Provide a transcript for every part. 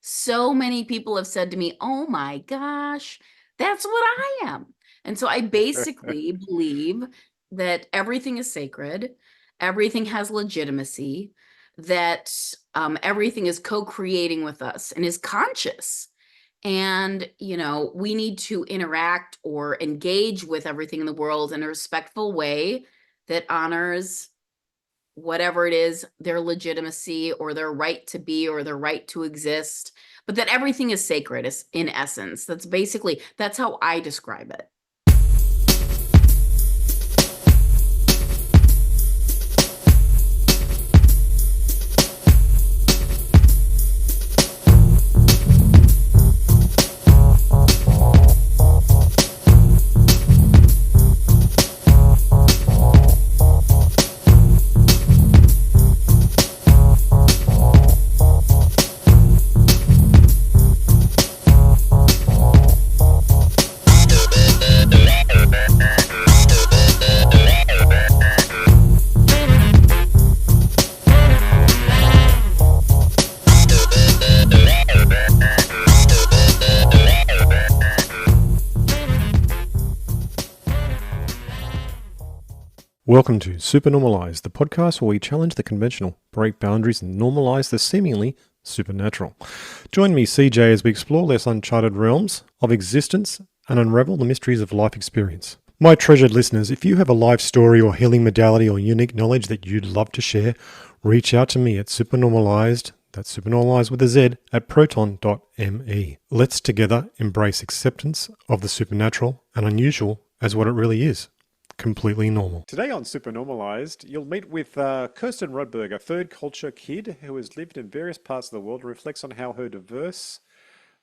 So many people have said to me, oh my gosh, that's what I am. And so I basically believe that everything is sacred, everything has legitimacy, that everything is co-creating with us and is conscious. And, we need to interact or engage with everything in the world in a respectful way that honors whatever it is, their legitimacy or their right to be or their right to exist, but that everything is sacred in essence. That's how I describe it. Welcome to Supernormalized, the podcast where we challenge the conventional, break boundaries, and normalize the seemingly supernatural. Join me, CJ, as we explore less uncharted realms of existence and unravel the mysteries of life experience. My treasured listeners, if you have a life story or healing modality or unique knowledge that you'd love to share, reach out to me at Supernormalized, that's Supernormalized with a Z, at proton.me. Let's together embrace acceptance of the supernatural and unusual as what it really is. Completely normal. Today on Supernormalized, you'll meet with Kirsten Rudberg, a third culture kid who has lived in various parts of the world, and reflects on how her diverse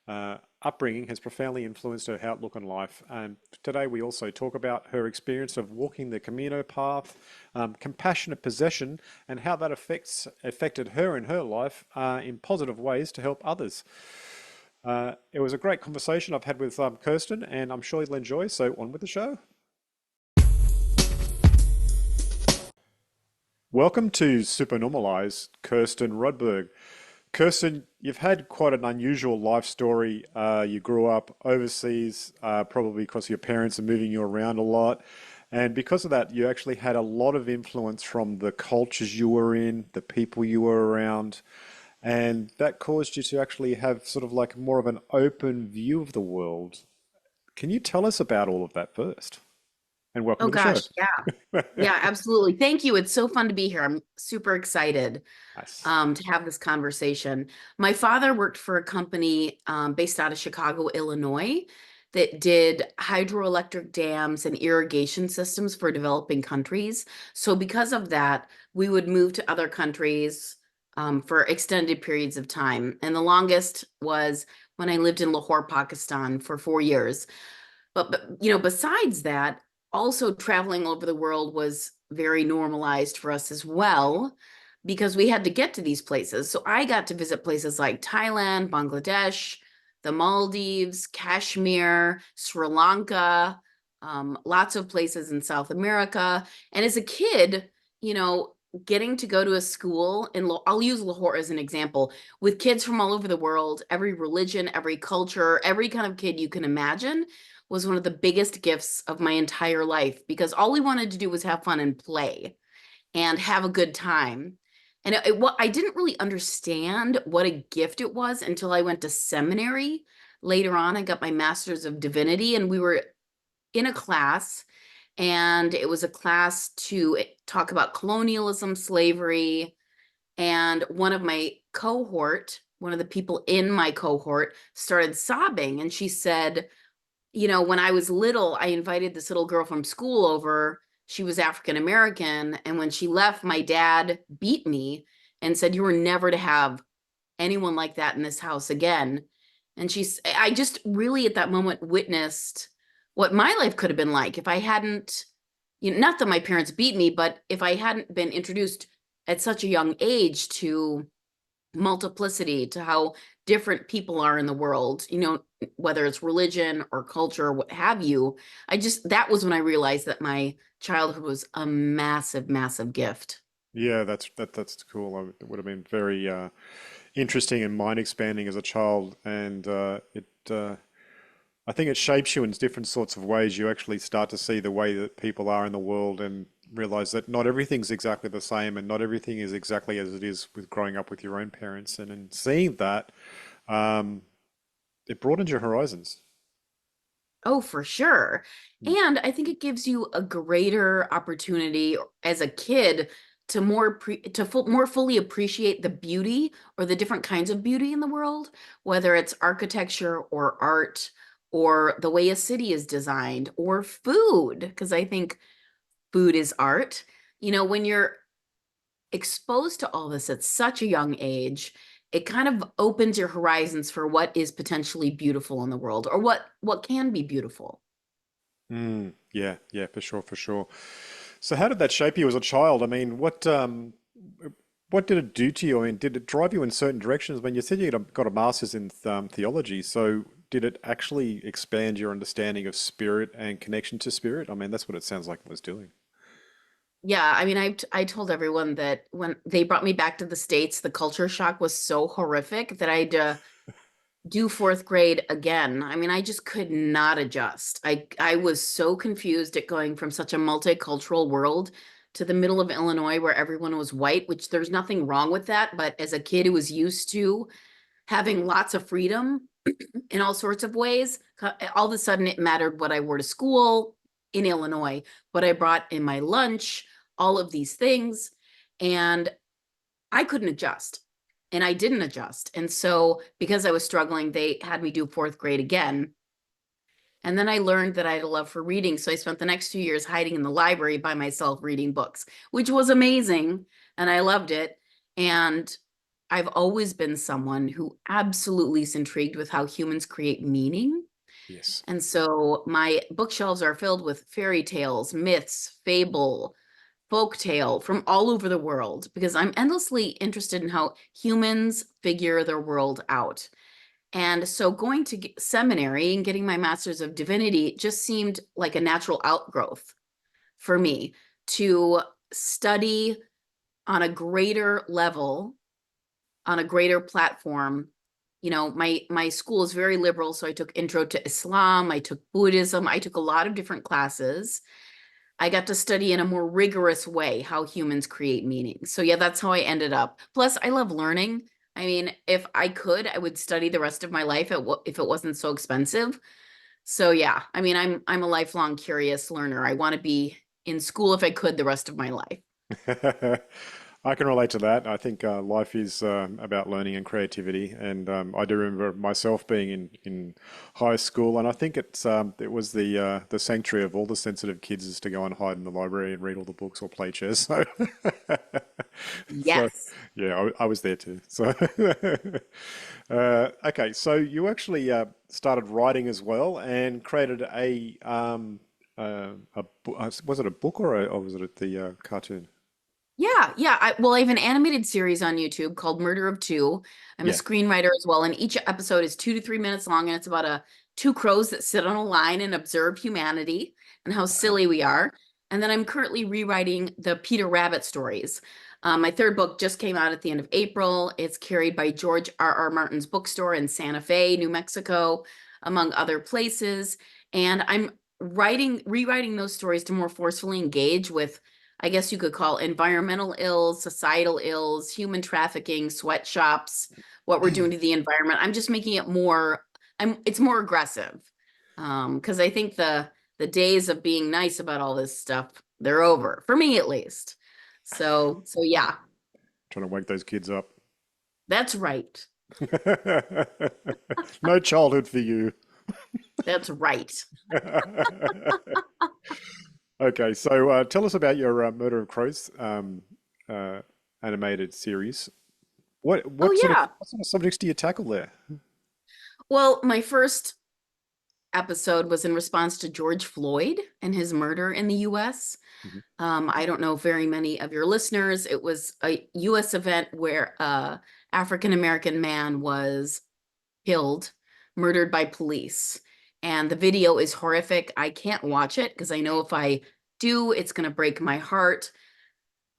upbringing has profoundly influenced her outlook on life. And today we also talk about her experience of walking the Camino path, compassionate possession, and how that affected her in her life in positive ways to help others. It was a great conversation I've had with Kirsten, and I'm sure you'll enjoy, so on with the show. Welcome to Supernormalized, Kirsten Rudberg. Kirsten, you've had quite an unusual life story. You grew up overseas, probably because your parents are moving you around a lot. And because of that, you actually had a lot of influence from the cultures you were in, the people you were around. And that caused you to actually have sort of like more of an open view of the world. Can you tell us about all of that first? And welcome Oh to the show. gosh, yeah. Yeah, absolutely. Thank you. It's so fun to be here. I'm super excited Nice. to have this conversation. My father worked for a company based out of Chicago, Illinois, that did hydroelectric dams and irrigation systems for developing countries. So because of that, we would move to other countries for extended periods of time. And the longest was when I lived in Lahore, Pakistan for 4 years. But besides that, also traveling over the world was very normalized for us as well because we had to get to these places. So I got to visit places like Thailand, Bangladesh, the Maldives, Kashmir, Sri Lanka, lots of places in South America. And as a kid, getting to go to a school I'll use Lahore as an example, with kids from all over the world, every religion, every culture, every kind of kid you can imagine, was one of the biggest gifts of my entire life because all we wanted to do was have fun and play and have a good time. And I didn't really understand what a gift it was until I went to seminary. Later on, I got my master's of divinity, and we were in a class, and it was a class to talk about colonialism, slavery, and one of the people in my cohort started sobbing, and she said, when I was little, I invited this little girl from school over. She was African American. And when she left, my dad beat me and said, you were never to have anyone like that in this house again. And I just really at that moment witnessed what my life could have been like if I hadn't, not that my parents beat me, but if I hadn't been introduced at such a young age to multiplicity, to how different people are in the world, whether it's religion or culture or what have you. That was when I realized that my childhood was a massive, massive gift. Yeah, that's cool. It would have been very interesting and mind expanding as a child, and I think it shapes you in different sorts of ways. You actually start to see the way that people are in the world and realize that not everything's exactly the same, and not everything is exactly as it is with growing up with your own parents. And in seeing that, um, it broadens your horizons. Oh, for sure. And I think it gives you a greater opportunity as a kid to more fully appreciate the beauty or the different kinds of beauty in the world, whether it's architecture or art or the way a city is designed or food, because I think food is art. When you're exposed to all this at such a young age, it kind of opens your horizons for what is potentially beautiful in the world or what can be beautiful. Yeah, yeah, for sure, for sure. So how did that shape you as a child? I mean, what did it do to you? I mean, did it drive you in certain directions? I mean, you said you got a master's in theology, so did it actually expand your understanding of spirit and connection to spirit? I mean, that's what it sounds like it was doing. Yeah, I mean, I told everyone that when they brought me back to the States, the culture shock was so horrific that I had to do fourth grade again. I mean, I just could not adjust. I was so confused at going from such a multicultural world to the middle of Illinois where everyone was white, which there's nothing wrong with that, but as a kid who was used to having lots of freedom in all sorts of ways, all of a sudden it mattered what I wore to school in Illinois, what I brought in my lunch, all of these things. And I couldn't adjust and I didn't adjust. And so because I was struggling, they had me do fourth grade again. And then I learned that I had a love for reading. So I spent the next 2 years hiding in the library by myself reading books, which was amazing. And I loved it. And I've always been someone who absolutely is intrigued with how humans create meaning. Yes. And so my bookshelves are filled with fairy tales, myths, fable, folktale from all over the world because I'm endlessly interested in how humans figure their world out. And so going to seminary and getting my master's of divinity just seemed like a natural outgrowth for me to study on a greater level, on a greater platform. My school is very liberal, so I took intro to Islam, I took Buddhism, I took a lot of different classes. I got to study in a more rigorous way how humans create meaning. So yeah, that's how I ended up. Plus, I love learning. I mean, if I could, I would study the rest of my life if it wasn't so expensive. So yeah, I mean, I'm a lifelong curious learner. I want to be in school if I could the rest of my life. I can relate to that. I think life is about learning and creativity, and I do remember myself being in high school, and I think it was the sanctuary of all the sensitive kids is to go and hide in the library and read all the books or play chess. So, so Yes. yeah, I was there too. So, okay, so you actually started writing as well and created was it a book or was it the cartoon? Yeah, yeah. I have an animated series on YouTube called Murder of Two. I'm a Yeah. screenwriter as well, and each episode is 2 to 3 minutes long, and it's about two crows that sit on a line and observe humanity and how Wow. silly we are. And then I'm currently rewriting the Peter Rabbit stories. My third book just came out at the end of April. It's carried by George R. R. Martin's bookstore in Santa Fe, New Mexico, among other places. And I'm rewriting those stories to more forcefully engage with, I guess you could call, environmental ills, societal ills, human trafficking, sweatshops, what we're doing to the environment. I'm just making it it's more aggressive. Because I think the days of being nice about all this stuff, they're over, for me at least. So yeah, Trying to wake those kids up. that's right. No childhood for you. That's right. Okay, so tell us about your Murder of Crows uh, animated series. What Oh what sort of yeah. what sort of subjects do you tackle there? Well, my first episode was in response to George Floyd and his murder in the US. Mhm. I don't know very many of your listeners. It was a US event where a African American man was killed, murdered by police. And the video is horrific. I can't watch it because I know if I do, it's going to break my heart.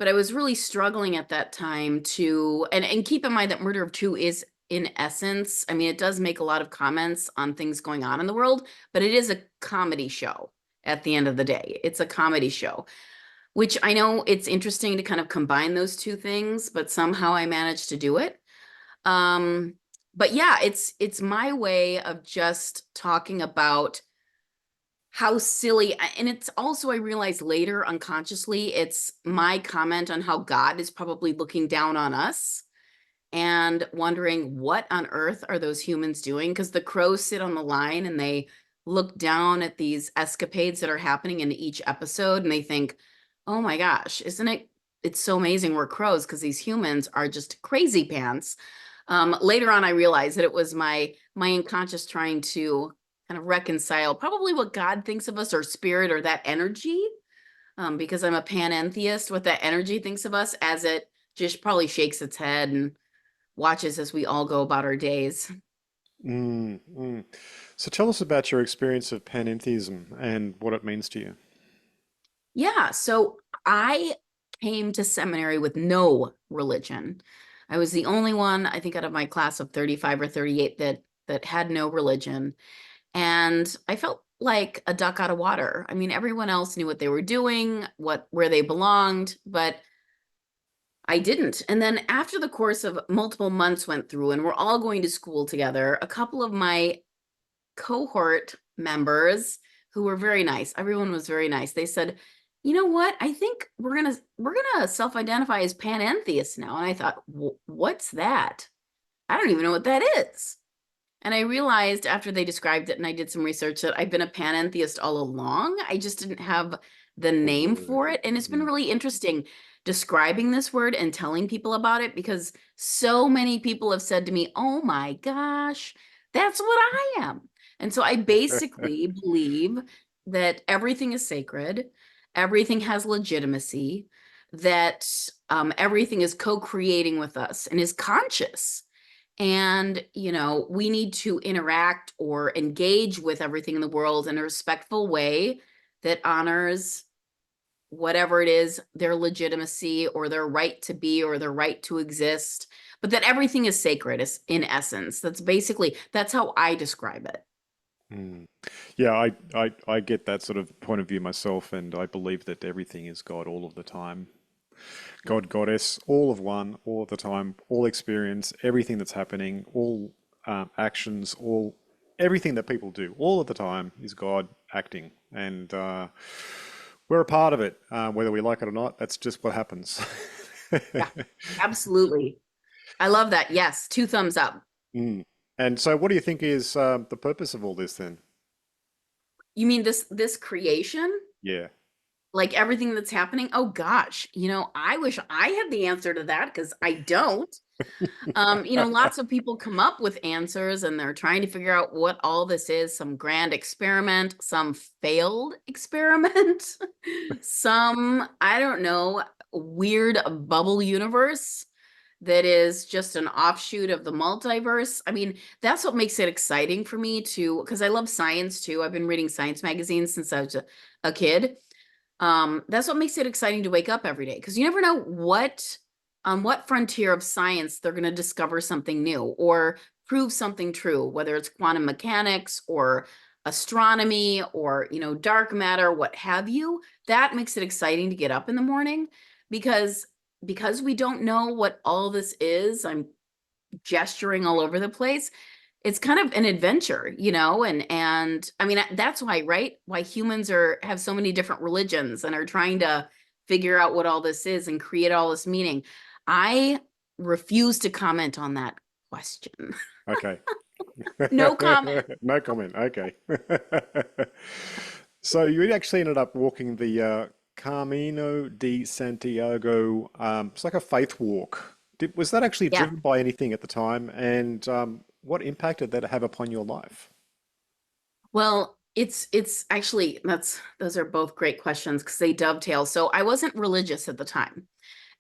but I was really struggling at that time to, and keep in mind that Murder of Two is in essence, I mean, it does make a lot of comments on things going on in the world, but it is a comedy show at the end of the day. It's a comedy show, which I know it's interesting to kind of combine those two things, but somehow I managed to do it. Um, but yeah, it's my way of just talking about how silly, and it's also, I realized later unconsciously, it's my comment on how God is probably looking down on us and wondering what on earth are those humans doing? Because the crows sit on the line and they look down at these escapades that are happening in each episode and they think, oh my gosh, isn't it? It's so amazing we're crows because these humans are just crazy pants. Later on, I realized that it was my unconscious trying to kind of reconcile probably what God thinks of us or spirit or that energy, because I'm a panentheist, what that energy thinks of us as it just probably shakes its head and watches as we all go about our days. Mm, mm. So tell us about your experience of panentheism and what it means to you. Yeah, so I came to seminary with no religion. I was the only one, I think, out of my class of 35 or 38 that had no religion. And I felt like a duck out of water. I mean, everyone else knew what they were doing, where they belonged, but I didn't. And then after the course of multiple months went through and we're all going to school together, a couple of my cohort members who were very nice, everyone was very nice. They said, "You know what? I think we're gonna self-identify as panentheists now." And I thought, "What's that? I don't even know what that is." And I realized after they described it and I did some research that I've been a panentheist all along. I just didn't have the name for it. And it's been Mm. really interesting describing this word and telling people about it because so many people have said to me, "Oh my gosh, that's what I am." And so I basically believe that everything is sacred, everything has legitimacy, that everything is co-creating with us and is conscious. And, we need to interact or engage with everything in the world in a respectful way that honors whatever it is, their legitimacy or their right to be or their right to exist, but that everything is sacred is in essence. That's how I describe it. Mm. Yeah, I get that sort of point of view myself, and I believe that everything is God all of the time. God, Goddess, all of one, all of the time, all experience, everything that's happening, all actions, everything that people do, all of the time is God acting, and we're a part of it, whether we like it or not. That's just what happens. Yeah, absolutely. I love that. Yes, two thumbs up. Mm. And so, what do you think is the purpose of all this then? You mean this creation? Yeah. Like everything that's happening? Oh gosh, I wish I had the answer to that because I don't. Lots of people come up with answers and they're trying to figure out what all this is, some grand experiment, some failed experiment, some, I don't know, weird bubble universe that is just an offshoot of the multiverse. I mean, that's what makes it exciting for me too, because I love science too. I've been reading science magazines since I was a kid. That's what makes it exciting to wake up every day because you never know on what frontier of science they're going to discover something new or prove something true, whether it's quantum mechanics or astronomy or dark matter, what have you. That makes it exciting to get up in the morning because we don't know what all this is. I'm gesturing all over the place. It's kind of an adventure, and I mean that's why, right? Why humans have so many different religions and are trying to figure out what all this is and create all this meaning. I refuse to comment on that question. Okay. No comment. No comment. Okay. So you actually ended up walking the Camino de Santiago. It's like a faith walk. Was that actually Yeah. driven by anything at the time? And what impact did that have upon your life? Well, it's actually those are both great questions because they dovetail. So I wasn't religious at the time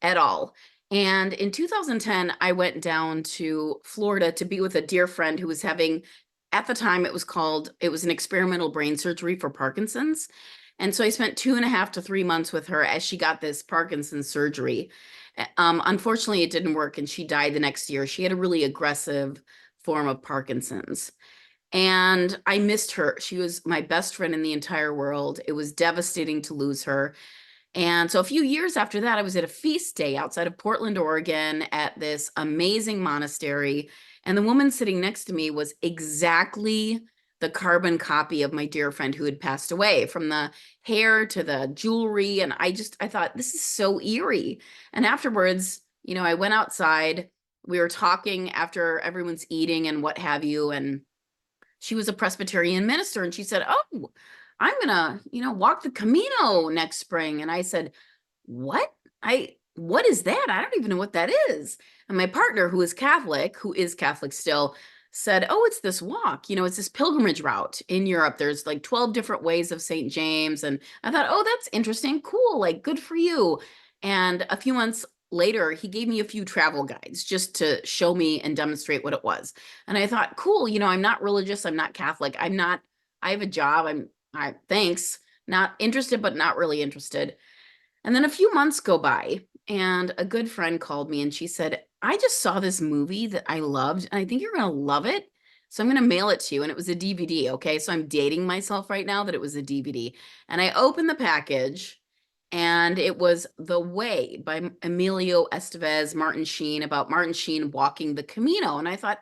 at all. And in 2010, I went down to Florida to be with a dear friend who was having, at the time, it was an experimental brain surgery for Parkinson's. And so I spent 2.5 to 3 months with her as she got this Parkinson's surgery. Unfortunately, it didn't work and she died the next year. She had a really aggressive form of Parkinson's. And I missed her. She was my best friend in the entire world. It was devastating to lose her. And so a few years after that, I was at a feast day outside of Portland, Oregon at this amazing monastery. And the woman sitting next to me was exactly the carbon copy of my dear friend who had passed away, from the hair to the jewelry. And I thought, this is so eerie. And afterwards, I went outside. We were talking after everyone's eating and what have you. And she was a Presbyterian minister, and she said, "Oh, I'm gonna, walk the Camino next spring." And I said, "What? What is that? I don't even know what that is." And my partner, who is Catholic still, said, "Oh, it's this walk. It's this pilgrimage route in Europe. There's like 12 different ways of St. James." And I thought, "Oh, that's interesting. Cool. Like, good for you." And a few months later, he gave me a few travel guides just to show me and demonstrate what it was. And I thought, cool, I'm not religious, I'm not Catholic, I have a job, thanks, not interested, but not really interested. And then a few months go by, and a good friend called me and she said, "I just saw this movie that I loved, and I think you're going to love it. So I'm going to mail it to you." And it was a DVD. Okay. So I'm dating myself right now that it was a DVD. And I opened the package, and it was The Way by Emilio Estevez, Martin Sheen, about Martin Sheen walking the Camino. And I thought,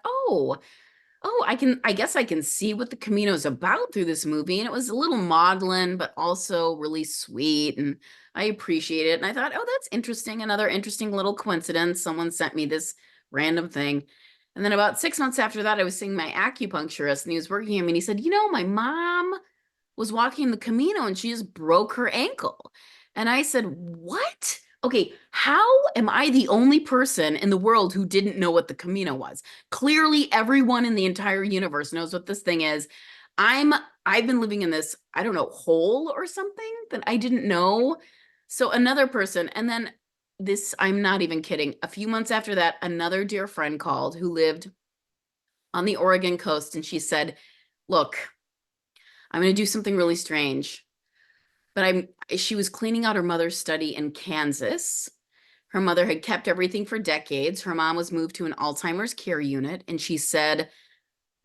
I guess I can see what the Camino is about through this movie. And it was a little maudlin, but also really sweet. And I appreciate it. And I thought, oh, that's interesting. Another interesting little coincidence. Someone sent me this random thing. And then about 6 months after that, I was seeing my acupuncturist, and he was working on me. And he said, my mom was walking the Camino and she just broke her ankle. And I said, what? Okay, how am I the only person in the world who didn't know what the Camino was? Clearly, everyone in the entire universe knows what this thing is. I've been living in this, I don't know, hole or something that I didn't know. So another person, and then this, I'm not even kidding. A few months after that, another dear friend called who lived on the Oregon coast, and she said, "Look, I'm going to do something really strange." But she was cleaning out her mother's study in Kansas. Her mother had kept everything for decades. Her mom was moved to an Alzheimer's care unit. And she said,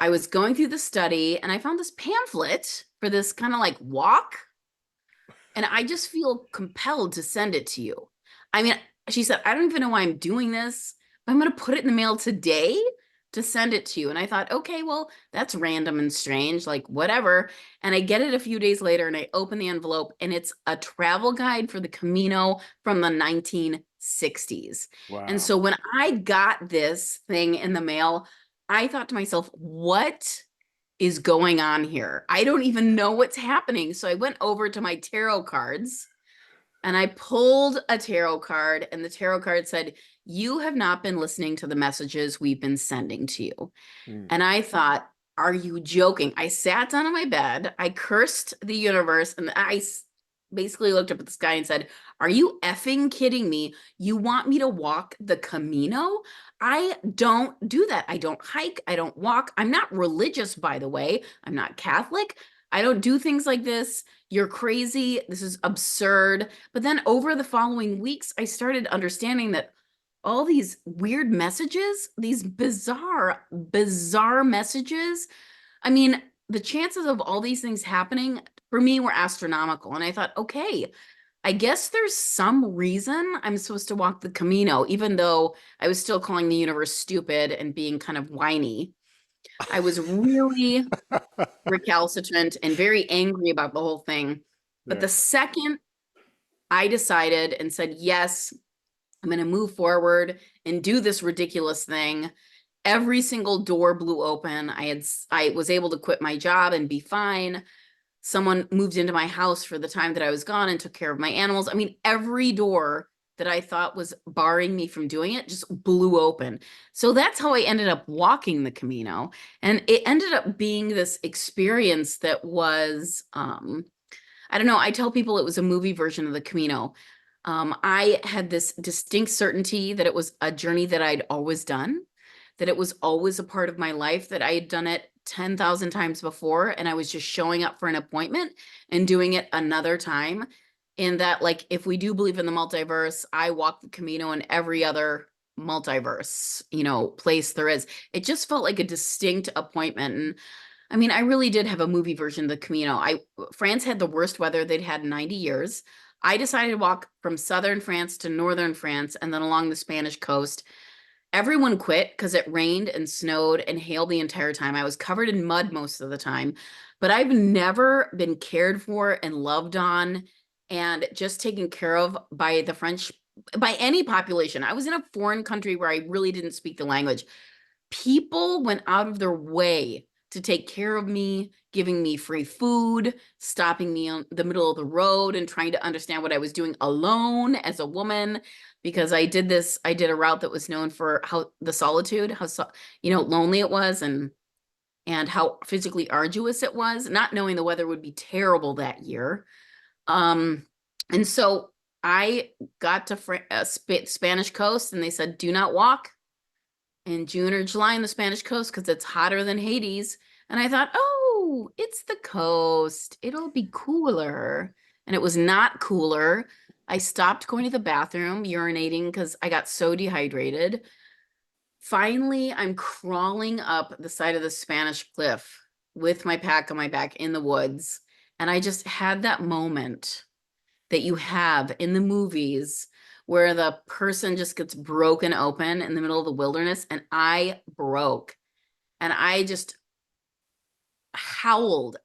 "I was going through the study and I found this pamphlet for this kind of like walk. And I just feel compelled to send it to you." I mean, she said, "I don't even know why I'm doing this. I'm going to put it in the mail today to send it to you." And I thought, okay, well, that's random and strange, like whatever. And I get it a few days later, and I open the envelope, and it's a travel guide for the Camino from the 1960s. And Wow. so when I got this thing in the mail, I thought to myself, what is going on here? I don't even know what's happening. So I went over to my tarot cards and I pulled a tarot card, and the tarot card said, "You have not been listening to the messages we've been sending to you." Mm. And I thought, are you joking? I sat down on my bed, I cursed the universe, and I basically looked up at the sky and said, "Are you effing kidding me? You want me to walk the Camino? I don't do that. I don't hike. I don't walk. I'm not religious, by the way. I'm not Catholic. I don't do things like this. You're crazy. This is absurd." But then over the following weeks, I started understanding that all these weird messages, these bizarre messages, I mean, the chances of all these things happening for me were astronomical. And I thought, okay, I guess there's some reason I'm supposed to walk the Camino, even though I was still calling the universe stupid and being kind of whiny. I was really recalcitrant and very angry about the whole thing. But Yeah. the second I decided and said, yes, I'm going to move forward and do this ridiculous thing, every single door blew open. I was able to quit my job and be fine. Someone moved into my house for the time that I was gone and took care of my animals. I mean, every door that I thought was barring me from doing it just blew open. So that's how I ended up walking the Camino. And it ended up being this experience that was, I don't know, I tell people it was a movie version of the Camino. I had this distinct certainty that it was a journey that I'd always done, that it was always a part of my life, that I had done it 10,000 times before, and I was just showing up for an appointment and doing it another time. In that, like, if we do believe in the multiverse, I walk the Camino in every other multiverse, place there is. It just felt like a distinct appointment. And I mean, I really did have a movie version of the Camino. France had the worst weather they'd had in 90 years. I decided to walk from southern France to northern France and then along the Spanish coast. Everyone quit because it rained and snowed and hailed the entire time. I was covered in mud most of the time, but I've never been cared for and loved on and just taken care of by the French, by any population. I was in a foreign country where I really didn't speak the language. People went out of their way to take care of me, giving me free food, stopping me on the middle of the road and trying to understand what I was doing alone as a woman, because I did a route that was known for how the solitude, how lonely it was, and how physically arduous it was, not knowing the weather would be terrible that year. And so I got to Spanish coast, and they said, do not walk in June or July in the Spanish coast because it's hotter than Hades. And I thought, oh, it's the coast. It'll be cooler. And it was not cooler. I stopped going to the bathroom, urinating because I got so dehydrated. Finally, I'm crawling up the side of the Spanish cliff with my pack on my back in the woods. And I just had that moment that you have in the movies where the person just gets broken open in the middle of the wilderness, and I broke. And I just howled.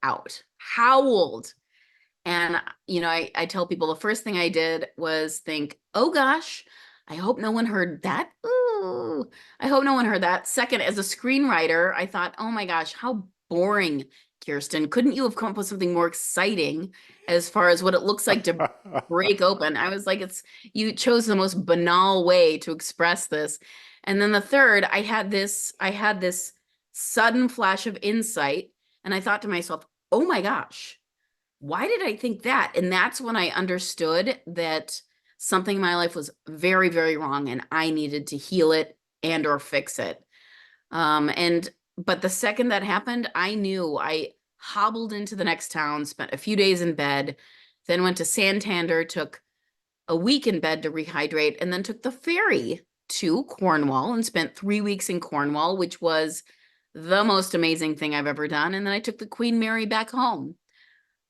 And, I tell people the first thing I did was think, oh gosh, I hope no one heard that. Ooh, I hope no one heard that. Second, as a screenwriter, I thought, oh my gosh, how boring, Kirsten. Couldn't you have come up with something more exciting as far as what it looks like to break open? I was like, you chose the most banal way to express this. And then the third, I had this sudden flash of insight, and I thought to myself, oh my gosh, why did I think that? And that's when I understood that something in my life was very, very wrong, and I needed to heal it and or fix it. But the second that happened, I knew. I hobbled into the next town, spent a few days in bed, then went to Santander, took a week in bed to rehydrate, and then took the ferry to Cornwall and spent 3 weeks in Cornwall, which was the most amazing thing I've ever done. And then I took the Queen Mary back home.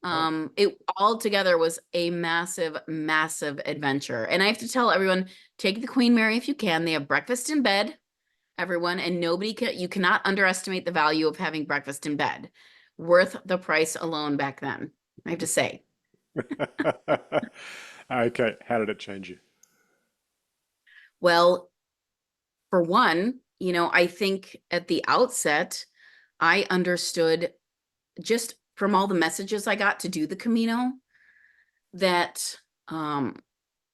It all together was a massive, massive adventure. And I have to tell everyone, take the Queen Mary if you can. They have breakfast in bed, everyone, and you cannot underestimate the value of having breakfast in bed. Worth the price alone back then, I have to say. Okay, how did it change you? Well, for one, I think at the outset, I understood just from all the messages I got to do the Camino that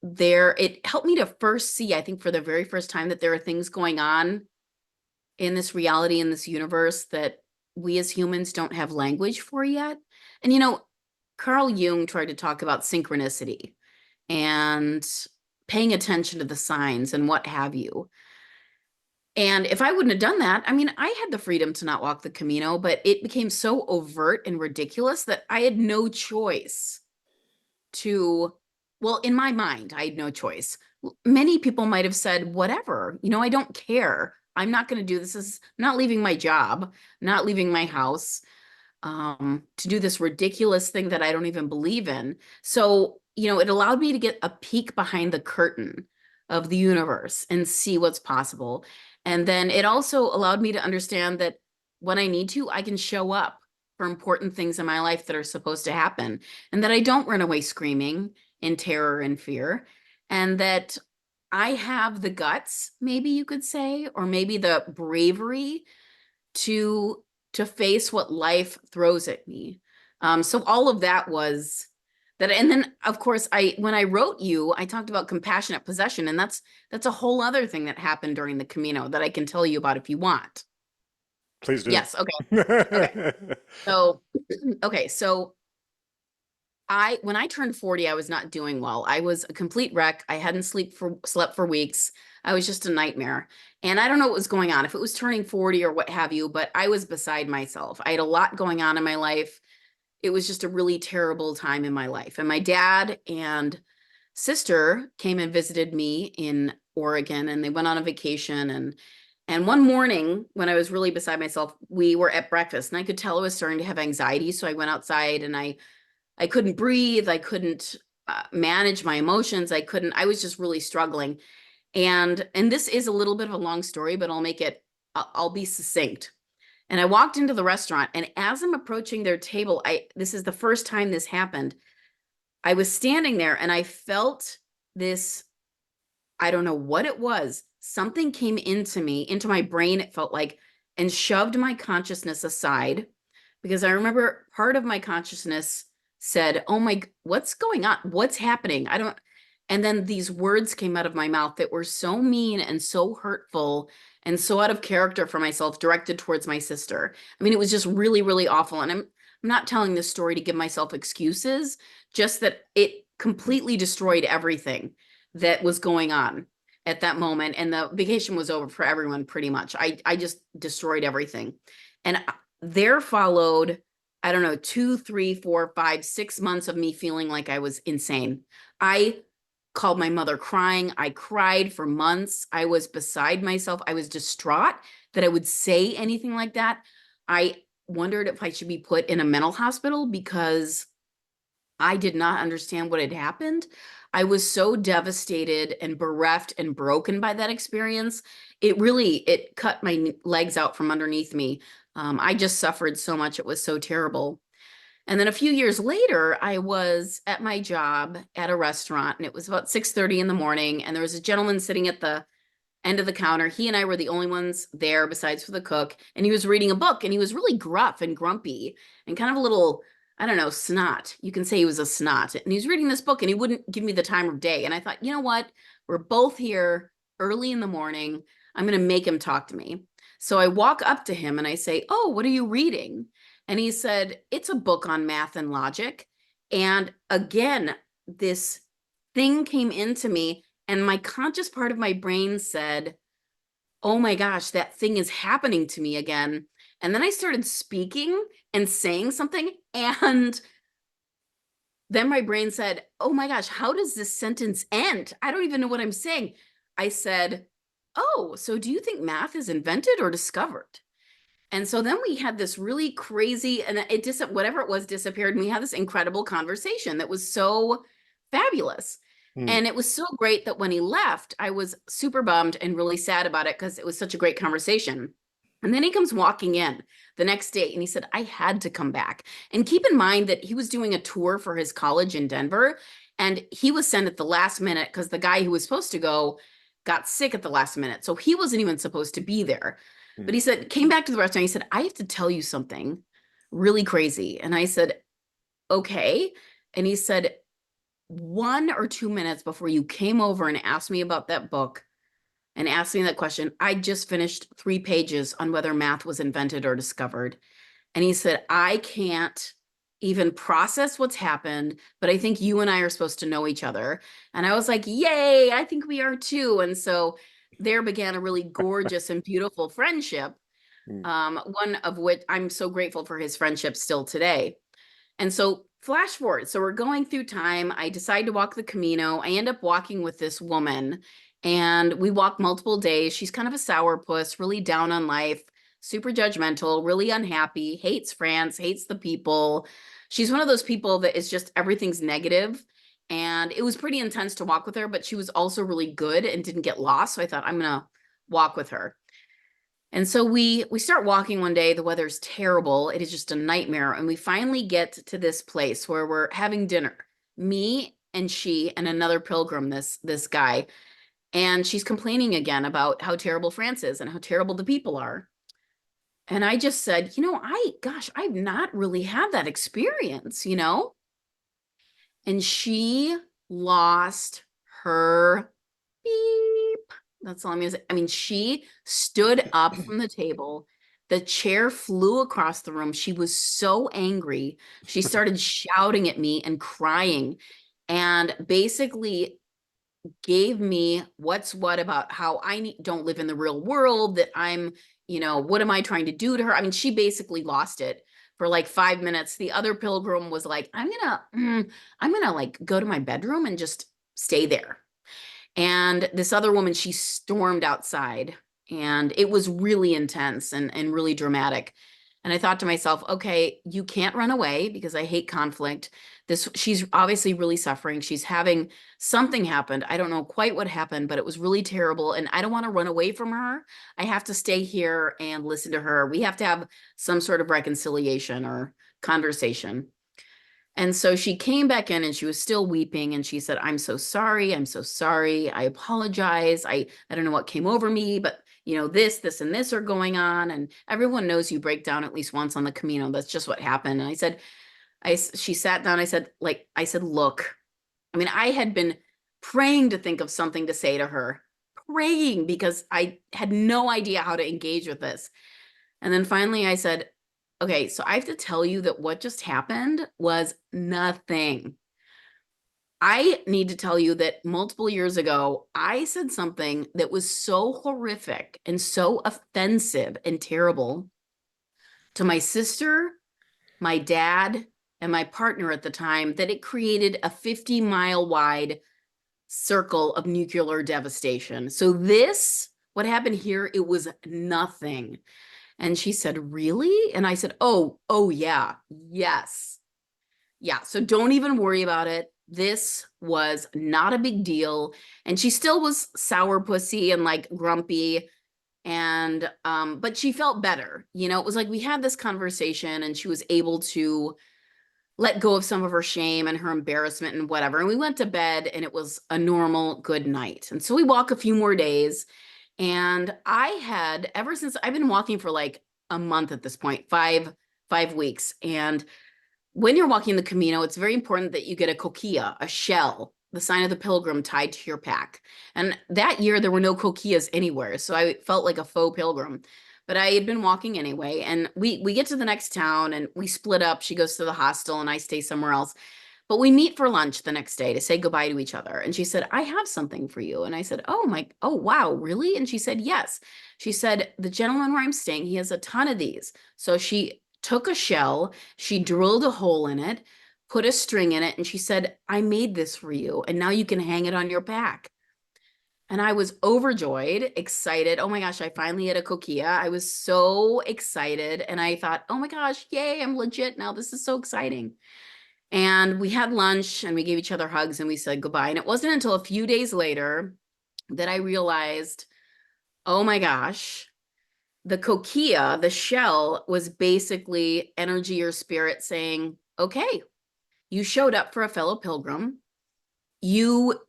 it helped me to first see, I think for the very first time, that there are things going on in this reality, in this universe, that we as humans don't have language for yet. And Carl Jung tried to talk about synchronicity and paying attention to the signs and what have you. And if I wouldn't have done that, I mean, I had the freedom to not walk the Camino, but it became so overt and ridiculous that I had no choice well, in my mind, I had no choice. Many people might have said, whatever, I don't care. I'm not going to do this. I'm not leaving my job, not leaving my house, to do this ridiculous thing that I don't even believe in. So, it allowed me to get a peek behind the curtain of the universe and see what's possible. And then it also allowed me to understand that when I need to, I can show up for important things in my life that are supposed to happen, and that I don't run away screaming in terror and fear, and that I have the guts, maybe you could say, or maybe the bravery to face what life throws at me. So all of that was that. And then of course, when I wrote you, I talked about compassionate possession, and that's a whole other thing that happened during the Camino that I can tell you about if you want. Please do. Yes. Okay. So, when I turned 40, I was not doing well. I was a complete wreck. I hadn't slept for weeks. I was just a nightmare. And I don't know what was going on, if it was turning 40 or what have you, but I was beside myself. I had a lot going on in my life. It was just a really terrible time in my life. And my dad and sister came and visited me in Oregon, and they went on a vacation. And one morning when I was really beside myself, we were at breakfast and I could tell I was starting to have anxiety. So I went outside and I couldn't breathe. I couldn't manage my emotions. I was just really struggling. And this is a little bit of a long story, but I'll be succinct. And I walked into the restaurant, and as I'm approaching their table, this is the first time this happened. I was standing there and I felt this, I don't know what it was. Something came into me, into my brain, it felt like, and shoved my consciousness aside, because I remember part of my consciousness said, "Oh my, what's going on? What's happening? I don't." And then these words came out of my mouth that were so mean and so hurtful and so out of character for myself, directed towards my sister. I mean, it was just really, really awful. And I'm not telling this story to give myself excuses, just that it completely destroyed everything that was going on at that moment. And the vacation was over for everyone pretty much. I just destroyed everything. And there followed, I don't know, 2, 3, 4, 5, 6 months of me feeling like I was insane. I called my mother crying. I cried for months. I was beside myself. I was distraught that I would say anything like that. I wondered if I should be put in a mental hospital because I did not understand what had happened. I was so devastated and bereft and broken by that experience. It cut my legs out from underneath me. I just suffered so much. It was so terrible. And then a few years later, I was at my job at a restaurant, and it was about 6:30 in the morning, and there was a gentleman sitting at the end of the counter. He and I were the only ones there besides for the cook, and he was reading a book, and he was really gruff and grumpy and kind of a little, I don't know, snot. You can say he was a snot. And he's reading this book, and he wouldn't give me the time of day. And I thought, you know what? We're both here early in the morning. I'm going to make him talk to me. So I walk up to him and I say, "Oh, what are you reading?" And he said, "It's a book on math and logic." And again, this thing came into me, and my conscious part of my brain said, "Oh my gosh, that thing is happening to me again." And then I started speaking and saying something, and then my brain said, "Oh my gosh, how does this sentence end? I don't even know what I'm saying." I said, "Oh, so do you think math is invented or discovered?" And so then we had this really crazy, and whatever it was disappeared, and we had this incredible conversation that was so fabulous. Mm. And it was so great that when he left, I was super bummed and really sad about it because it was such a great conversation. And then he comes walking in the next day and he said, "I had to come back." And keep in mind that he was doing a tour for his college in Denver, and he was sent at the last minute because the guy who was supposed to go got sick at the last minute. So he wasn't even supposed to be there. But he said, came back to the restaurant. He said, "I have to tell you something really crazy." And I said, "Okay." And he said, 1 or 2 minutes before you came over and asked me about that book and asked me that question, I just finished 3 pages on whether math was invented or discovered." And he said, "I can't even process what's happened, but I think you and I are supposed to know each other." And I was like, "Yay, I think we are too." And so there began a really gorgeous and beautiful friendship, Mm. one of which I'm so grateful for his friendship still today. And so flash forward. So we're going through time. I decide to walk the Camino. I end up walking with this woman, and we walk multiple days. She's kind of a sourpuss, really down on life, super judgmental, really unhappy, hates France, hates the people. She's one of those people that is just everything's negative. And it was pretty intense to walk with her, but she was also really good and didn't get lost. So I thought, I'm going to walk with her. And so we start walking one day. The weather's terrible. It is just a nightmare. And we finally get to this place where we're having dinner. Me and she and another pilgrim, this guy. And she's complaining again about how terrible France is and how terrible the people are. And I just said, I've not really had that experience. And she lost her beep. That's all I'm gonna say. I mean, she stood up from the table. The chair flew across the room. She was so angry. She started shouting at me and crying, and basically gave me what's what about how don't live in the real world, that I'm, what am I trying to do to her? I mean, she basically lost it for like 5 minutes. The other pilgrim was like, I'm gonna like go to my bedroom and just stay there. And this other woman, she stormed outside, and it was really intense and really dramatic. And I thought to myself, okay, you can't run away because I hate conflict. She's obviously really suffering. She's having something happened. I don't know quite what happened, but it was really terrible. And I don't want to run away from her. I have to stay here and listen to her. We have to have some sort of reconciliation or conversation. And so she came back in and she was still weeping, and she said, I'm so sorry. I'm so sorry. I apologize. I don't know what came over me, but this and this are going on. And everyone knows you break down at least once on the Camino. That's just what happened. And she sat down. I said, look, I mean, I had been praying to think of something to say to her, praying, because I had no idea how to engage with this. And then finally I said, okay, so I have to tell you that what just happened was nothing. I need to tell you that multiple years ago, I said something that was so horrific and so offensive and terrible to my sister, my dad, and my partner at the time that it created a 50-mile wide circle of nuclear devastation. So what happened here, it was nothing. And she said, really? And I said, oh yeah, yes. Yeah, so don't even worry about it. This was not a big deal. And she still was sourpussy and like grumpy. And but she felt better. It was like we had this conversation and she was able to let go of some of her shame and her embarrassment and whatever. And we went to bed and it was a normal good night. And so we walk a few more days. And I had, ever since I've been walking for like a month at this point, five weeks. And when you're walking the Camino, it's very important that you get a coquilla, a shell, the sign of the pilgrim, tied to your pack. And that year there were no coquillas anywhere. So I felt like a faux pilgrim. But I had been walking anyway. And we get to the next town and we split up. She goes to the hostel and I stay somewhere else. But we meet for lunch the next day to say goodbye to each other. And she said, I have something for you. And I said, oh, wow, really? And she said, yes. She said, the gentleman where I'm staying, he has a ton of these. So she took a shell, she drilled a hole in it, put a string in it, and she said, I made this for you. And now you can hang it on your back. And I was overjoyed, excited. Oh my gosh, I finally had a coquilla. I was so excited. And I thought, oh my gosh, yay, I'm legit now. This is so exciting. And we had lunch and we gave each other hugs and we said goodbye. And it wasn't until a few days later that I realized, oh my gosh, the coquilla, the shell, was basically energy or spirit saying, okay, you showed up for a fellow pilgrim. You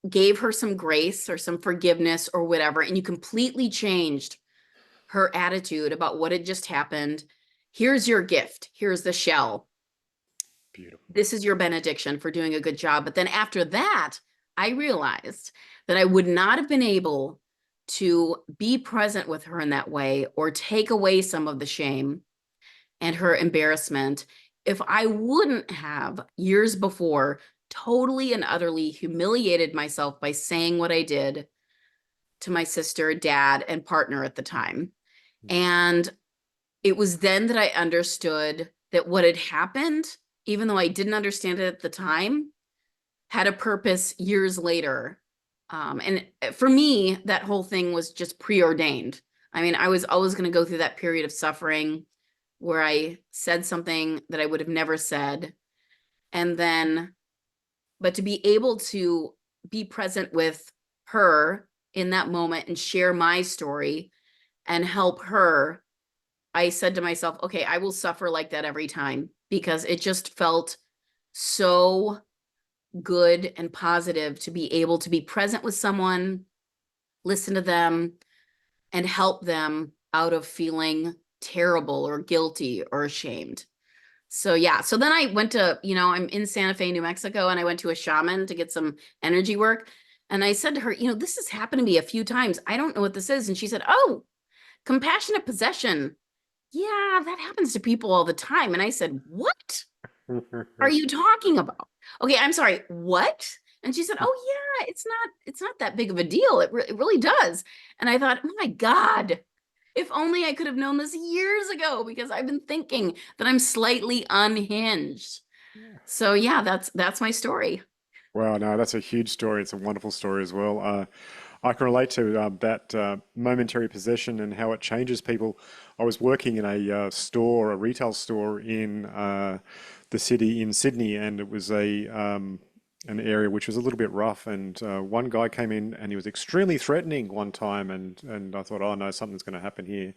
gave her some grace or some forgiveness or whatever, and you completely changed her attitude about what had just happened. Here's your gift. Here's the shell. Beautiful. This is your benediction for doing a good job. But then after that, I realized that I would not have been able to be present with her in that way or take away some of the shame and her embarrassment if I wouldn't have, years before, totally and utterly humiliated myself by saying what I did to my sister, dad, and partner at the time. And it was then that I understood that what had happened, even though I didn't understand it at the time, had a purpose years later. And for me, that whole thing was just preordained. I mean, I was always going to go through that period of suffering where I said something that I would have never said. And then, but to be able to be present with her in that moment and share my story and help her, I said to myself, okay, I will suffer like that every time, because it just felt so good and positive to be able to be present with someone, listen to them, and help them out of feeling terrible or guilty or ashamed. So yeah, so then I went to, I'm in Santa Fe, New Mexico, and I went to a shaman to get some energy work. And I said to her, this has happened to me a few times. I don't know what this is. And she said, oh, compassionate possession. Yeah, that happens to people all the time. And I said, what are you talking about? Okay, I'm sorry, what? And she said, oh yeah, it's not that big of a deal. It really does. And I thought, oh my God, if only I could have known this years ago, because I've been thinking that I'm slightly unhinged. So yeah, that's my story. Wow, no, that's a huge story. It's a wonderful story as well. I can relate to that momentary possession and how it changes people. I was working in a retail store in the city in Sydney, and it was an area which was a little bit rough. And one guy came in, and he was extremely threatening one time, and I thought, oh no, something's going to happen here.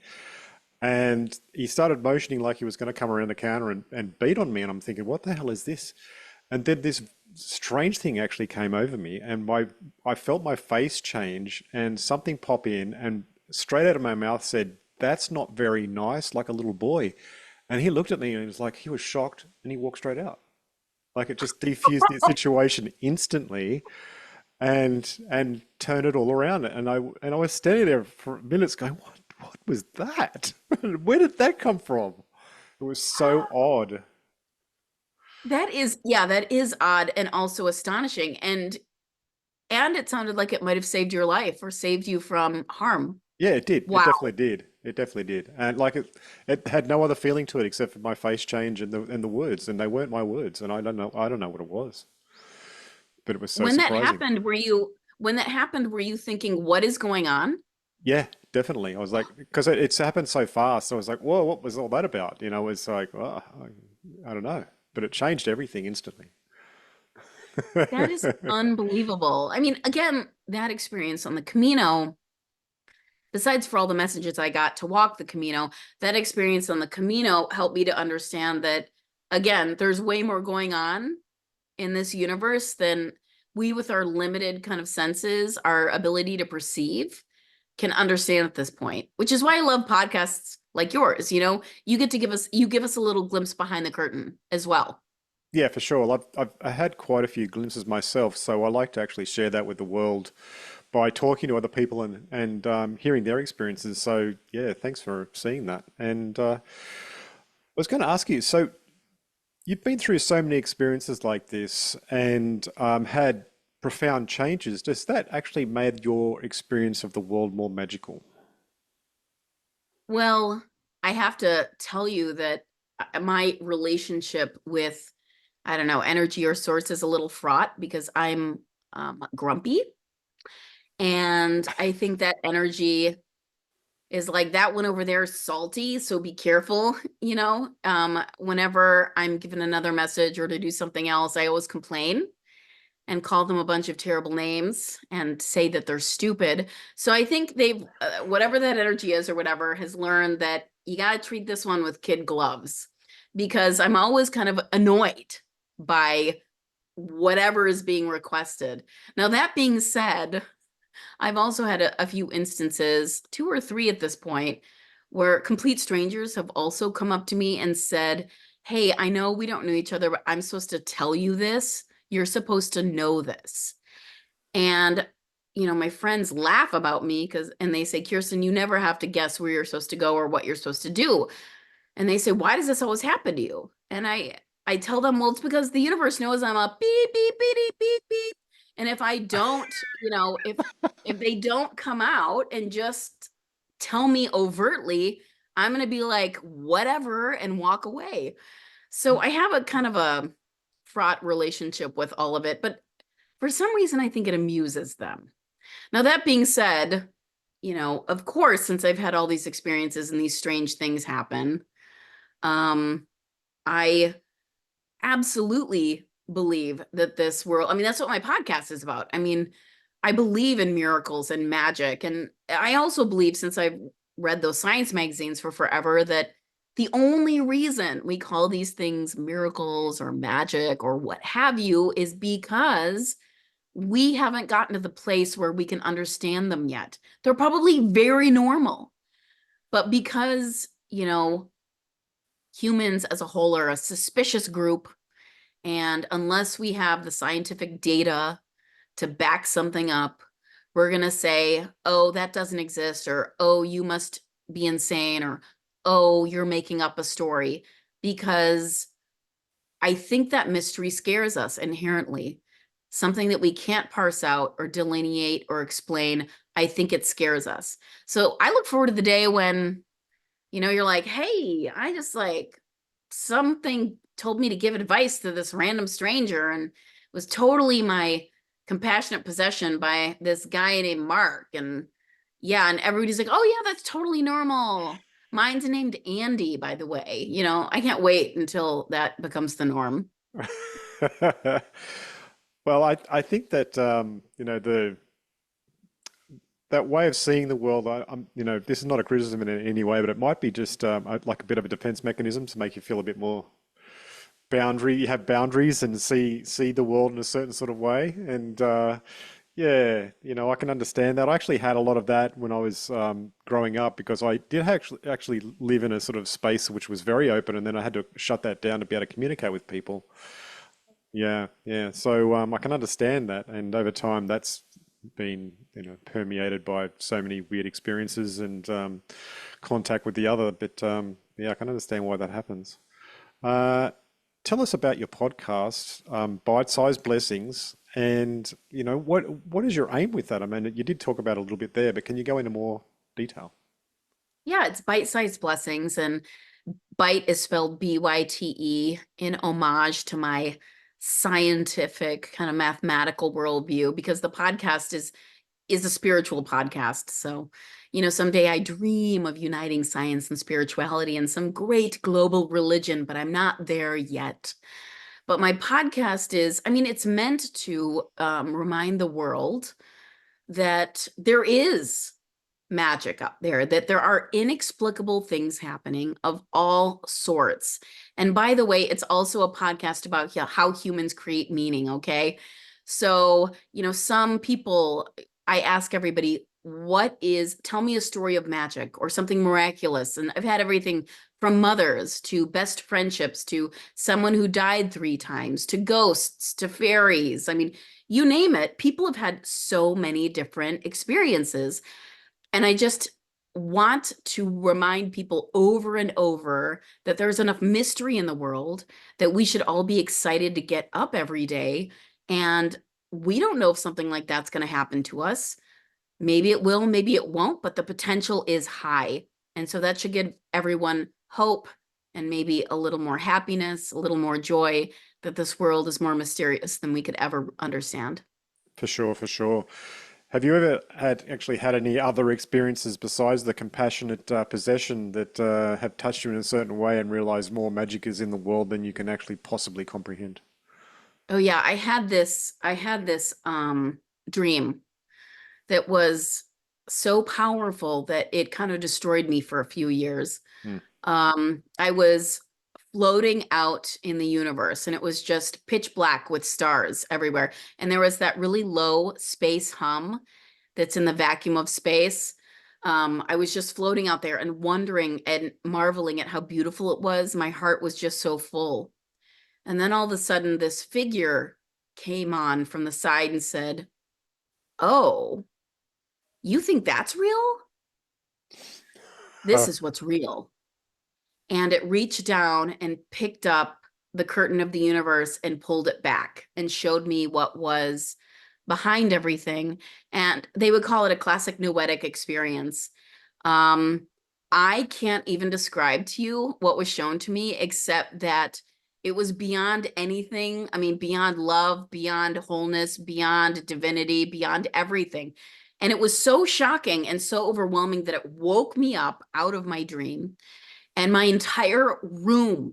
And he started motioning like he was going to come around the counter and beat on me, and I'm thinking, what the hell is this? And then this strange thing actually came over me, and I felt my face change and something pop in, and straight out of my mouth said, "That's not very nice," like a little boy. And he looked at me and it was like he was shocked, and he walked straight out. Like it just defused the situation instantly and turned it all around. And I was standing there for minutes going, what was that? Where did that come from? It was so odd. Yeah, that is odd and also astonishing. And it sounded like it might have saved your life or saved you from harm. Yeah, it did. It Wow. definitely did. It definitely did. And like it had no other feeling to it except for my face change and the words, and they weren't my words, and I don't know what it was, but it was so surprising. When that happened, were you thinking, what is going on? Yeah, definitely. I was like, because it's happened so fast. So I was like, whoa, what was all that about? You know, it's like, well, I don't know, but it changed everything instantly. That is unbelievable. I mean, again, that experience on the Camino, besides for all the messages I got to walk the Camino, that experience on the Camino helped me to understand that, again, there's way more going on in this universe than we, with our limited kind of senses, our ability to perceive, can understand at this point, which is why I love podcasts like yours. You get to give us a little glimpse behind the curtain as well. Yeah, for sure. Well, I had quite a few glimpses myself, so I like to actually share that with the world by talking to other people and hearing their experiences. So yeah, thanks for seeing that. And I was going to ask you, so you've been through so many experiences like this and had profound changes. Does that actually made your experience of the world more magical? Well, I have to tell you that my relationship with, I don't know, energy or source is a little fraught because I'm grumpy. And I think that energy is like, that one over there is salty, so be careful. Whenever I'm given another message or to do something else, I always complain and call them a bunch of terrible names and say that they're stupid. So I think they've, whatever that energy is or whatever, has learned that you got to treat this one with kid gloves, because I'm always kind of annoyed by whatever is being requested. Now, that being said, I've also had a few instances, two or three at this point, where complete strangers have also come up to me and said, hey, I know we don't know each other, but I'm supposed to tell you this. You're supposed to know this. And, my friends laugh about me and they say, Kirsten, you never have to guess where you're supposed to go or what you're supposed to do. And they say, why does this always happen to you? And I tell them, well, it's because the universe knows I'm a beep, beep, beep, beep, beep, beep. And if I don't, if they don't come out and just tell me overtly, I'm going to be like, whatever, and walk away. So I have a kind of a fraught relationship with all of it, but for some reason, I think it amuses them. Now, that being said, of course, since I've had all these experiences and these strange things happen, I absolutely believe that this world, I mean, that's what my podcast is about. I mean, I believe in miracles and magic. And I also believe, since I've read those science magazines for forever, that the only reason we call these things miracles or magic or what have you is because we haven't gotten to the place where we can understand them yet. They're probably very normal, but because, humans as a whole are a suspicious group, and unless we have the scientific data to back something up, we're going to say, oh, that doesn't exist, or, oh, you must be insane, or, oh, you're making up a story, because I think that mystery scares us inherently. something that we can't parse out or delineate or explain, I think it scares us. So I look forward to the day when, you're like, hey, I just like something told me to give advice to this random stranger and was totally my compassionate possession by this guy named Mark. And yeah, and everybody's like, oh, yeah, that's totally normal. Mine's named Andy, by the way. I can't wait until that becomes the norm. Well, I think that the that way of seeing the world, this is not a criticism in any way, but it might be just like a bit of a defense mechanism to make you feel a bit more you have boundaries and see the world in a certain sort of way. And yeah, I can understand that. I actually had a lot of that when I was growing up because I did actually live in a sort of space which was very open, and then I had to shut that down to be able to communicate with people. Yeah, yeah. So I can understand that, and over time, that's been permeated by so many weird experiences and contact with the other. But yeah, I can understand why that happens. Uh, Tell us about your podcast, Byte Sized Blessings, and what is your aim with that? I mean, you did talk about it a little bit there, but can you go into more detail? Yeah, it's Bite Sized Blessings, and Byte is spelled BYTE in homage to my scientific kind of mathematical worldview because the podcast is a spiritual podcast. So, someday I dream of uniting science and spirituality in some great global religion, but I'm not there yet. But my podcast it's meant to remind the world that there is magic up there, that there are inexplicable things happening of all sorts. And by the way, it's also a podcast about how humans create meaning, okay? So, some people, I ask everybody, tell me a story of magic or something miraculous. And I've had everything from mothers to best friendships to someone who died 3 times to ghosts to fairies. I mean, you name it. People have had so many different experiences. And I just want to remind people over and over that there's enough mystery in the world that we should all be excited to get up every day. And we don't know if something like that's going to happen to us. Maybe it will, maybe it won't, but the potential is high. And so that should give everyone hope and maybe a little more happiness, a little more joy that this world is more mysterious than we could ever understand. For sure, for sure. Have you ever actually had any other experiences besides the compassionate possession that have touched you in a certain way and realized more magic is in the world than you can actually possibly comprehend? Oh yeah, I had this dream that was so powerful that it kind of destroyed me for a few years. Hmm. I was floating out in the universe and it was just pitch black with stars everywhere. And there was that really low space hum that's in the vacuum of space. I was just floating out there and wondering and marveling at how beautiful it was. My heart was just so full. And then all of a sudden, this figure came on from the side and said, oh, you think that's real? This Huh. is what's real. And it reached down and picked up the curtain of the universe and pulled it back and showed me what was behind everything. And they would call it a classic noetic experience. Um, I can't even describe to you what was shown to me, except that it was beyond anything. I mean, beyond love, beyond wholeness, beyond divinity, beyond everything. And it was so shocking and so overwhelming that it woke me up out of my dream. And my entire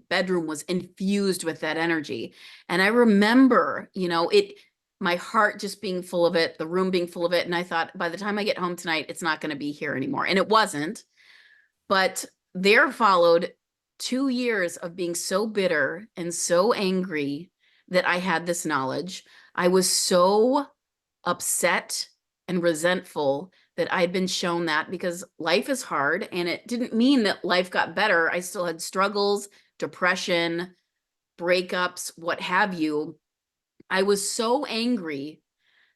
bedroom was infused with that energy. And I remember, my heart just being full of it, the room being full of it. And I thought, by the time I get home tonight, it's not going to be here anymore. And it wasn't. But there followed 2 years of being so bitter and so angry that I had this knowledge. I was so upset and resentful that I'd been shown that because life is hard and it didn't mean that life got better. I still had struggles, depression, breakups, what have you. I was so angry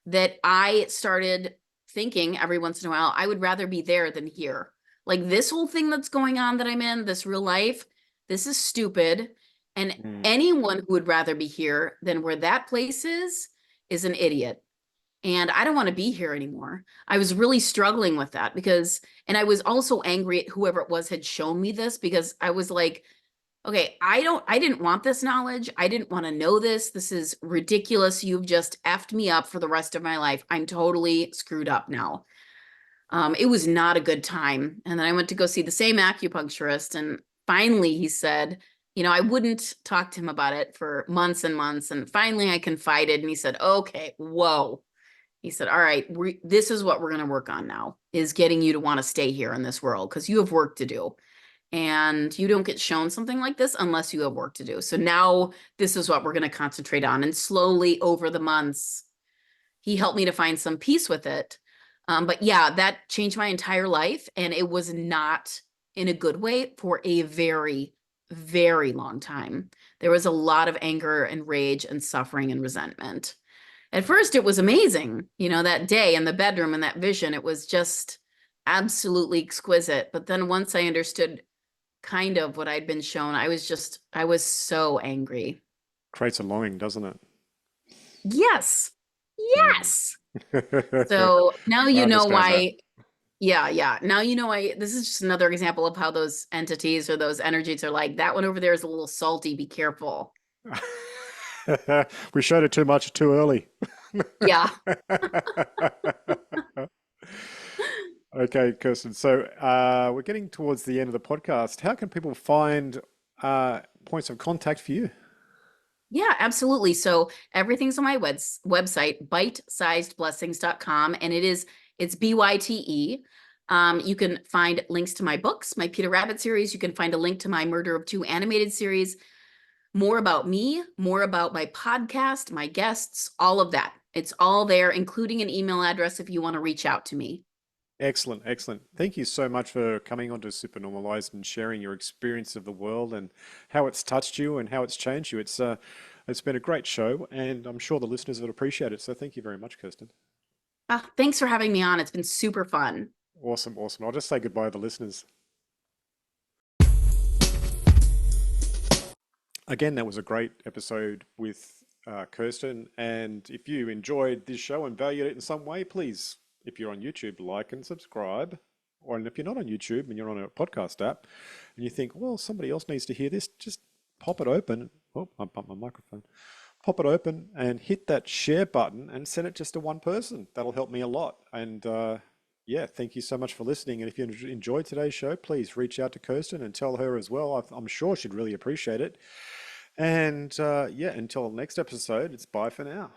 that I started thinking every once in a while, I would rather be there than here. Like this whole thing that's going on that I'm in, this real life, this is stupid. And Hmm. anyone who would rather be here than where that place is is an idiot. And I don't want to be here anymore. I was really struggling with that because, and I was also angry at whoever it was had shown me this because I was like, okay, I didn't want this knowledge. I didn't want to know this. This is ridiculous. You've just effed me up for the rest of my life. I'm totally screwed up now. It was not a good time. And then I went to go see the same acupuncturist. And finally he said, I wouldn't talk to him about it for months and months. And finally I confided and he said, okay, whoa. He said, all right, this is what we're going to work on now, is getting you to want to stay here in this world because you have work to do. And you don't get shown something like this unless you have work to do. So now this is what we're going to concentrate on. And slowly over the months, he helped me to find some peace with it. But yeah, that changed my entire life. And it was not in a good way for a very, very long time. There was a lot of anger and rage and suffering and resentment. At first, it was amazing, that day in the bedroom and that vision, it was just absolutely exquisite. But then once I understood kind of what I'd been shown, I was so angry. Creates a longing, doesn't it? Yes. Mm. Yes. So now I you know understand that. why. Yeah, yeah. Now you know why. This is just another example of how those entities or those energies are like, that one over there is a little salty. Be careful. We showed it too much too early. Yeah. Okay, Kirsten. So we're getting towards the end of the podcast. How can people find points of contact for you? Yeah, absolutely. So everything's on my website, bytesizedblessings.com, and it's BYTE. You can find links to my books, my Peter Rabbit series. You can find a link to my Murder of Two animated series, more about me, more about my podcast, my guests, all of that. It's all there, including an email address if you want to reach out to me. Excellent, excellent. Thank you so much for coming on to Supernormalized and sharing your experience of the world and how it's touched you and how it's changed you. It's been a great show, and I'm sure the listeners would appreciate it. So thank you very much, Kirsten. Thanks for having me on. It's been super fun. Awesome, awesome. I'll just say goodbye to the listeners. Again, that was a great episode with Kirsten. And if you enjoyed this show and valued it in some way, please, if you're on YouTube, like and subscribe. Or and if you're not on YouTube and you're on a podcast app and you think, well, somebody else needs to hear this, just pop it open. Oh, I bumped my microphone. Pop it open and hit that share button and send it just to one person. That'll help me a lot. And yeah, thank you so much for listening. And if you enjoyed today's show, please reach out to Kirsten and tell her as well. I'm sure she'd really appreciate it. And yeah, until next episode, it's bye for now.